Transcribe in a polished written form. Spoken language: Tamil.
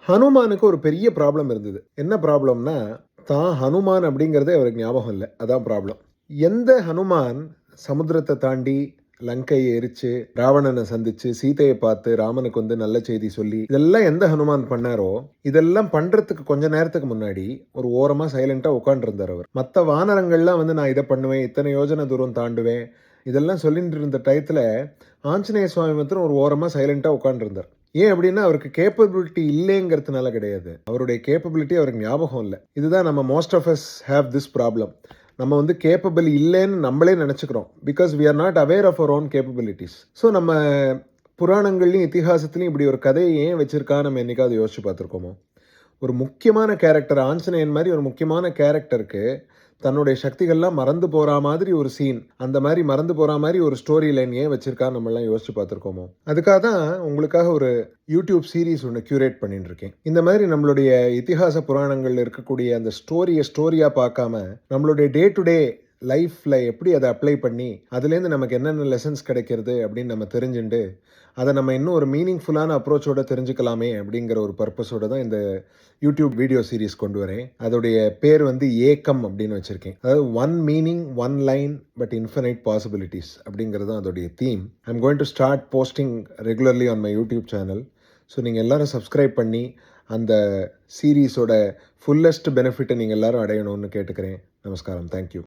ஹனுமானுக்கு ஒரு பெரிய ப்ராப்ளம் இருந்தது. என்ன ப்ராப்ளம்னா, தான் ஹனுமான் அப்படிங்கிறதே அவருக்கு ஞாபகம் இல்ல. அதான் ப்ராப்ளம். எந்த ஹனுமான் சமுத்திரத்த தாண்டி லங்கைய எரிச்சு, ராவணன சந்திச்சு, சீதைய பார்த்து, ராமனுக்கு நல்ல செய்தி சொல்லி, இதெல்லாம் எந்த ஹனுமான் பண்ணாரோ, இதெல்லாம் பண்றதுக்கு கொஞ்ச நேரத்துக்கு முன்னாடி, ஒரு ஓரமா சைலன்ட்டா உட்கார்ந்திருந்தார் அவர். மத்த வானரங்கள்லாம் நான் இத பண்ணுவேன், இத்தனை யோஜனை தூரம் தாண்டுவேன், இதெல்லாம் சொல்லிட்டு இருந்த டயத்துல, ஆஞ்சநேய சுவாமி மாத்திரம் ஒரு ஓரமா சைலன்ட்டா உட்கார்ந்திருந்தார். ஏன் அப்படின்னா, அவருக்கு கேப்பபிலிட்டி இல்லைங்கிறதுனால கிடையாது. அவருடைய கேப்பபிலிட்டி அவருக்கு ஞாபகம் இல்ல. இதுதான் நம்ம most of us have this problem. நம்ம கேப்பபிள் இல்லைன்னு நம்மளே நினச்சிக்கிறோம். Because we are not aware of our own capabilities. So நம்ம புராணங்கள்லையும் இதிகாசத்துலையும் இப்படி ஒரு கதையை ஏன் வச்சிருக்கா நம்ம என்னைக்காவது யோசிச்சு பார்த்துருக்கோமோ? ஒரு முக்கியமான கேரக்டர் ஆஞ்சநேயன் மாதிரி ஒரு முக்கியமான கேரக்டருக்கு தன்னுடைய சக்திகள்லாம் மறந்து போகிற மாதிரி ஒரு சீன், அந்த மாதிரி மறந்து போகிற மாதிரி ஒரு ஸ்டோரி லைன் ஏன் வச்சிருக்கா நம்மளாம் யோசிச்சு பார்த்துருக்கோமோ? அதுக்காக தான் உங்களுக்காக ஒரு யூடியூப் சீரீஸ் ஒன்று க்யூரேட் பண்ணிட்டு இருக்கேன். இந்த மாதிரி நம்மளுடைய இதிகாச புராணங்கள் இருக்கக்கூடிய அந்த ஸ்டோரியாக பார்க்காம நம்மளுடைய டே டு டே லைஃப்பில் எப்படி அதை அப்ளை பண்ணி அதுலேருந்து நமக்கு என்னென்ன லெசன்ஸ் கிடைக்கிறது அப்படின்னு நம்ம தெரிஞ்சுட்டு அதை நம்ம இன்னும் ஒரு மீனிங்ஃபுல்லான அப்ரோச்சோட தெரிஞ்சுக்கலாமே அப்படிங்கிற ஒரு பர்பஸோட தான் இந்த யூடியூப் வீடியோ சீரீஸ் கொண்டு வரேன். அதோடைய பேர் ஏக்கம் அப்படின்னு வச்சுருக்கேன். அதாவது one meaning one line but infinite possibilities அப்படிங்கிறது தான் அதோடைய theme. I am going to start posting regularly on my YouTube channel. So நீங்கள் எல்லோரும் சப்ஸ்கிரைப் பண்ணி அந்த சீரீஸோட ஃபுல்லஸ்ட் பெனிஃபிட்டை நீங்கள் எல்லோரும் அடையணும்னு கேட்டுக்கிறேன். நமஸ்காரம். தேங்க்யூ.